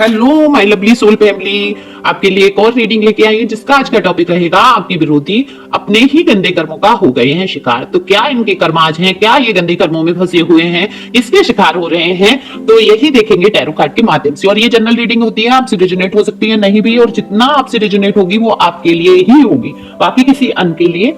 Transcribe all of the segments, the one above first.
Hello my lovely soul family, आपके लिए एक और रीडिंग लेके आई है जिसका आज का टॉपिक रहेगा आपके विरोधी अपने ही गंदे कर्मों का हो गए हैं शिकार। तो क्या इनके कर्म आज हैं, क्या ये गंदे कर्मों में फंसे हुए हैं, इसके शिकार हो रहे हैं, तो यही देखेंगे टैरो कार्ड के माध्यम से। और ये जनरल रीडिंग होती है, आपसे रिजोनेट हो सकती है नहीं भी, और जितना आपसे रिजोनेट होगी वो आपके लिए ही होगी, बाकी किसी अन्य के लिए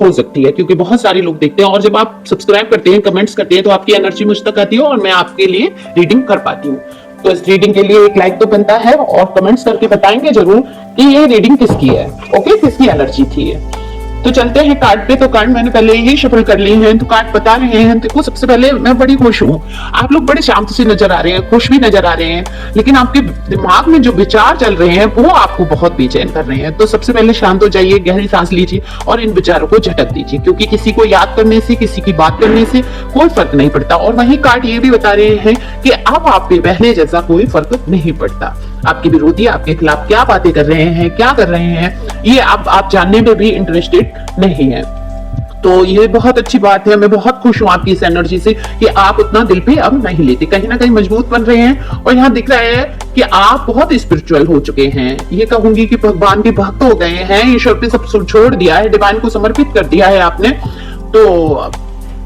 हो सकती है, क्योंकि बहुत सारे लोग देखते हैं और जब आप सब्सक्राइब करते हैं, कमेंट्स करते हैं, तो आपकी एनर्जी मुझ तक आती है और मैं आपके लिए रीडिंग कर पाती हूँ। तो इस रीडिंग के लिए एक लाइक तो बनता है और कमेंट्स करके बताएंगे जरूर कि ये रीडिंग किसकी है, ओके, किसकी एनर्जी थी ये। तो चलते हैं कार्ड पे। तो कार्ड मैंने पहले ही शफल कर लिए हैं, तो कार्ड बता रहे हैं। देखो, सबसे पहले मैं बड़ी खुश हूँ, आप लोग बड़े शांत से नजर आ रहे हैं, खुश भी नजर आ रहे हैं, लेकिन आपके दिमाग में जो विचार चल रहे हैं वो आपको बहुत बेचैन कर रहे हैं। तो सबसे पहले शांत हो जाइए, गहरी सांस लीजिए और इन विचारों को झटक दीजिए, क्योंकि किसी को याद करने से, किसी की बात करने से कोई फर्क नहीं पड़ता। और वही कार्ड ये भी बता रहे हैं कि अब आप पे पहले जैसा कोई फर्क नहीं पड़ता। आपके विरोधी आपके खिलाफ क्या बातें कर रहे हैं, क्या कर रहे हैं, ये अब आप जानने में भी इंटरेस्टेड नहीं है। तो ये बहुत अच्छी बात है। मैं बहुत खुश हूँ आपकी इस एनर्जी से कि आप उतना दिल पे अब नहीं लेते, कहीं ना कहीं मजबूत बन रहे हैं। और यहाँ दिख रहा है कि आप बहुत स्पिरिचुअल हो चुके हैं। ये कहूंगी कि भगवान के भक्त हो गए हैं, ईश्वर पे सब छोड़ दिया है, डिवाइन को समर्पित कर दिया है आपने। तो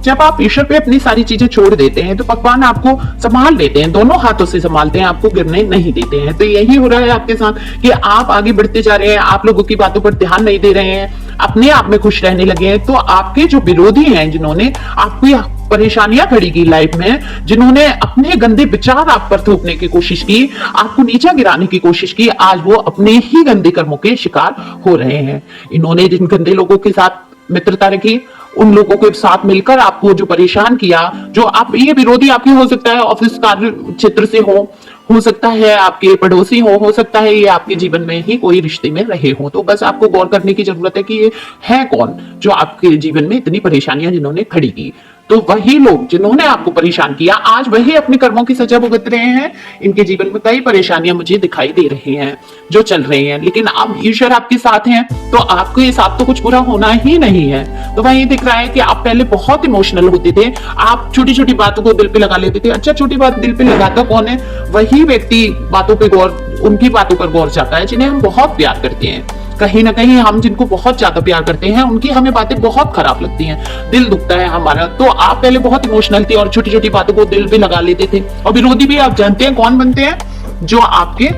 जब आप ईश्वर पे अपनी सारी चीजें छोड़ देते हैं तो भगवान आपको संभाल लेते हैं, दोनों हाथों से संभालते हैं, आपको गिरने नहीं देते हैं। तो यही हो रहा है आपके साथ कि आप आगे बढ़ते जा रहे हैं, आप लोगों की बातों पर ध्यान नहीं दे रहे हैं, अपने आप में खुश रहने लगे हैं। तो आपके जो विरोधी हैं, जिन्होंने आपकी परेशानियां खड़ी की लाइफ में, जिन्होंने अपने गंदे विचार आप पर थोपने की कोशिश की, आपको नीचा गिराने की कोशिश की, आज वो अपने ही गंदे कर्मों के शिकार हो रहे हैं। इन्होंने जिन गंदे लोगों के साथ मित्रता रखी, उन लोगों के साथ मिलकर आपको जो परेशान किया, जो आप, ये विरोधी आपके हो सकता है ऑफिस कार्य क्षेत्र से हो सकता है आपके पड़ोसी हो सकता है ये आपके जीवन में ही कोई रिश्ते में रहे हो। तो बस आपको गौर करने की जरूरत है कि ये है कौन जो आपके जीवन में इतनी परेशानियां जिन्होंने खड़ी की। तो वही लोग जिन्होंने आपको परेशान किया, आज वही अपने कर्मों की सजा भुगत रहे हैं। इनके जीवन में कई परेशानियां मुझे दिखाई दे रही हैं जो चल रही हैं, लेकिन अब ईश्वर आपके साथ हैं तो आपके साथ तो कुछ बुरा होना ही नहीं है। तो वही दिख रहा है कि आप पहले बहुत इमोशनल होते थे, आप छोटी छोटी बातों को दिल पे लगा लेते थे। अच्छा, छोटी बात दिल पे लगाता कौन है? वही व्यक्ति बातों पे गौर, उनकी बातों पर गौर जाता है जिन्हें हम बहुत प्यार करते हैं। कहीं ना कहीं हम जिनको बहुत ज्यादा प्यार करते हैं उनकी हमें बातें बहुत खराब लगती हैं, दिल दुखता है हमारा। तो आप पहले बहुत इमोशनल थे और छोटी छोटी बातों को दिल पे लगा लेते थे। और विरोधी भी आप जानते हैं कौन बनते हैं? जो आपके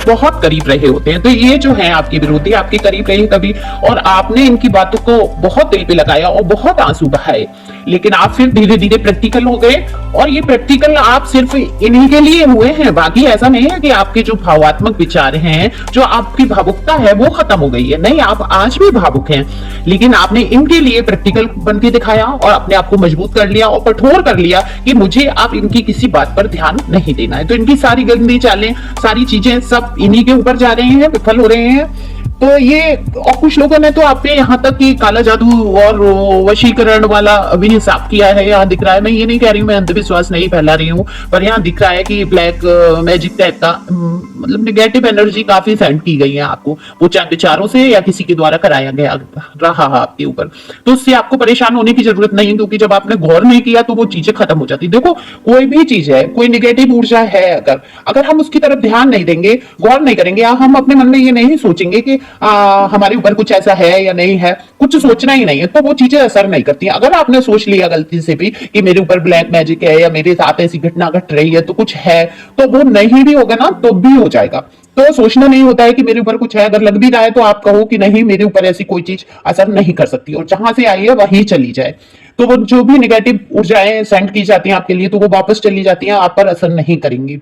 बहुत करीब रहे होते हैं। तो ये जो है आपके विरोधी, आपके करीब रहे कभी, और आपने इनकी बातों को बहुत दिल पे लगाया और बहुत आंसू बहाए, लेकिन आप फिर धीरे धीरे प्रैक्टिकल हो गए। और ये प्रैक्टिकल आप सिर्फ इन्हीं के लिए हुए हैं, बाकी ऐसा नहीं है कि आपके जो भावात्मक विचार हैं, जो आपकी भावुकता है वो खत्म हो गई है। नहीं, आप आज भी भावुक हैं, लेकिन आपने इनके लिए प्रैक्टिकल बन के दिखाया और अपने आप को मजबूत कर लिया और कठोर कर लिया कि मुझे आप इनकी किसी बात पर ध्यान नहीं देना है। तो इनकी सारी गंदी चालें, सारी चीजें सब इन्हीं के ऊपर जा रहे हैं, विफल हो रहे हैं। तो ये, और कुछ लोगों ने तो आप पे यहाँ तक कि काला जादू और वशीकरण वाला भी हिसाब किया है। यहाँ दिख रहा है, मैं ये नहीं कह रही हूँ, मैं अंधविश्वास नहीं फैला रही हूँ, पर यहाँ दिख रहा है कि ब्लैक मैजिक टाइप का, मतलब निगेटिव एनर्जी काफी सेंड की गई है आपको, वो चाहे विचारों से या किसी के द्वारा कराया गया रहा आपके ऊपर। तो उससे आपको परेशान होने की जरूरत नहीं, क्योंकि जब आपने गौर नहीं किया तो वो चीजें खत्म हो जाती। देखो, कोई भी चीज है, कोई निगेटिव ऊर्जा है, अगर हम उसकी तरफ ध्यान नहीं देंगे, गौर नहीं करेंगे, हम अपने मन में ये नहीं सोचेंगे कि हमारे ऊपर कुछ ऐसा है या नहीं है, कुछ सोचना ही नहीं है, तो वो चीजें असर नहीं करती। अगर आपने सोच लिया गलती से भी कि मेरे ऊपर ब्लैक मैजिक है या मेरे साथ ऐसी घटना घट रही है तो कुछ है, तो वो नहीं भी होगा ना तो भी हो जाएगा। तो सोचना नहीं होता है कि मेरे ऊपर कुछ है, अगर लग भी रहा है तो आप कहो कि नहीं, मेरे ऊपर ऐसी कोई चीज असर नहीं कर सकती, और जहां से आई है वहीं चली जाए। तो वो जो भी निगेटिव ऊर्जाएं सेंड की जाती हैं आपके लिए, तो वो वापस चली जाती हैं, आप पर असर नहीं करेंगी।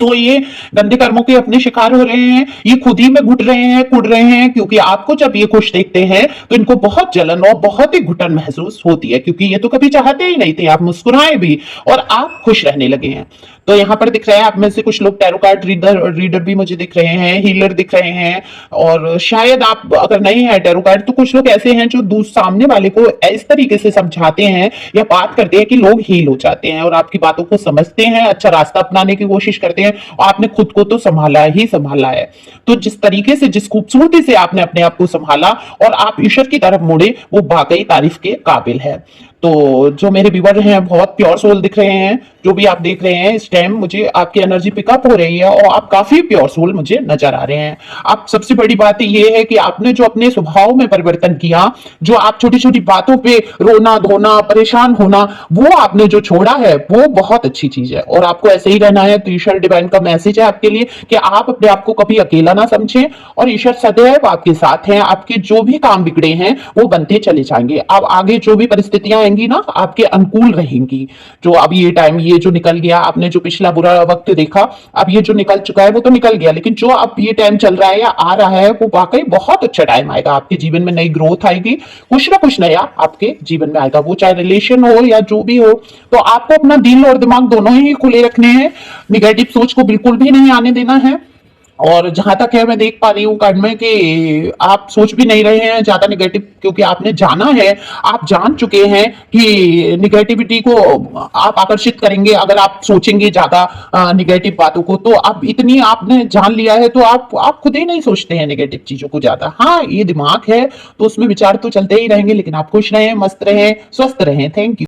तो ये गंदे कर्मों के अपने शिकार हो रहे हैं, ये खुद ही में घुट रहे हैं, कुड़ रहे हैं, क्योंकि आपको जब ये खुश देखते हैं तो इनको बहुत जलन और बहुत ही घुटन महसूस होती है, क्योंकि ये तो कभी चाहते ही नहीं थे आप मुस्कुराए भी और आप खुश रहने लगे हैं। तो यहाँ पर दिख रहा है आप में से कुछ लोग टैरो कार्ड रीडर भी मुझे दिख रहे हैं, हीलर दिख रहे हैं, और शायद आप अगर नहीं है टैरो कार्ड तो कुछ लोग ऐसे हैं जो सामने वाले को इस तरीके से समझाते हैं या बात करते हैं कि लोग हील हो जाते हैं और आपकी बातों को समझते हैं, अच्छा रास्ता अपनाने की कोशिश करते हैं। और आपने खुद को तो संभाला ही संभाला है। तो जिस तरीके से, जिस खूबसूरती से आपने अपने आप को संभाला और आप ईश्वर की तरफ मुड़े, वो वाकई तारीफ के काबिल है। तो जो मेरे व्यूअर हैं बहुत प्योर सोल दिख रहे हैं, जो भी आप देख रहे हैं इस टाइम, मुझे आपकी एनर्जी पिकअप हो रही है और आप काफी प्योर सोल मुझे नजर आ रहे हैं। आप सबसे बड़ी बात ये है कि आपने जो अपने स्वभाव में परिवर्तन किया, जो आप छोटी छोटी बातों पे रोना धोना परेशान होना, वो आपने जो छोड़ा है वो बहुत अच्छी चीज है और आपको ऐसे ही रहना है। तो ईश्वर डिवाइन का मैसेज है आपके लिए कि आप अपने आप को कभी अकेला ना समझें और ईश्वर सदैव आपके साथ हैं। आपके जो भी काम बिगड़े हैं वो बनते चले जाएंगे। अब आगे जो भी परिस्थितियां आएंगी ना आपके अनुकूल रहेंगी। जो अब ये टाइम ये जो निकल गया, आपने जो पिछला बुरा वक्त देखा, अब ये जो निकल चुका है वो तो निकल गया, लेकिन जो अब ये टाइम चल रहा है या आ रहा है वो वाकई बहुत अच्छा टाइम आएगा। आपके जीवन में नई ग्रोथ आएगी, कुछ ना कुछ नया आपके जीवन में आएगा, वो चाहे रिलेशन हो या जो भी हो। तो आपको अपना दिल और दिमाग दोनों ही खुले रखने हैं, निगेटिव सोच को बिल्कुल भी नहीं आने देना है। और जहां तक है मैं देख पा रही हूँ कार्ड में कि आप सोच भी नहीं रहे हैं ज्यादा निगेटिव, क्योंकि आपने जाना है, आप जान चुके हैं कि निगेटिविटी को आप आकर्षित करेंगे अगर आप सोचेंगे ज्यादा निगेटिव बातों को। तो अब इतनी आपने जान लिया है तो आप खुद ही नहीं सोचते हैं निगेटिव चीजों को ज्यादा। हाँ, ये दिमाग है तो उसमें विचार तो चलते ही रहेंगे, लेकिन आप खुश रहें, मस्त रहें, स्वस्थ रहें। Thank you.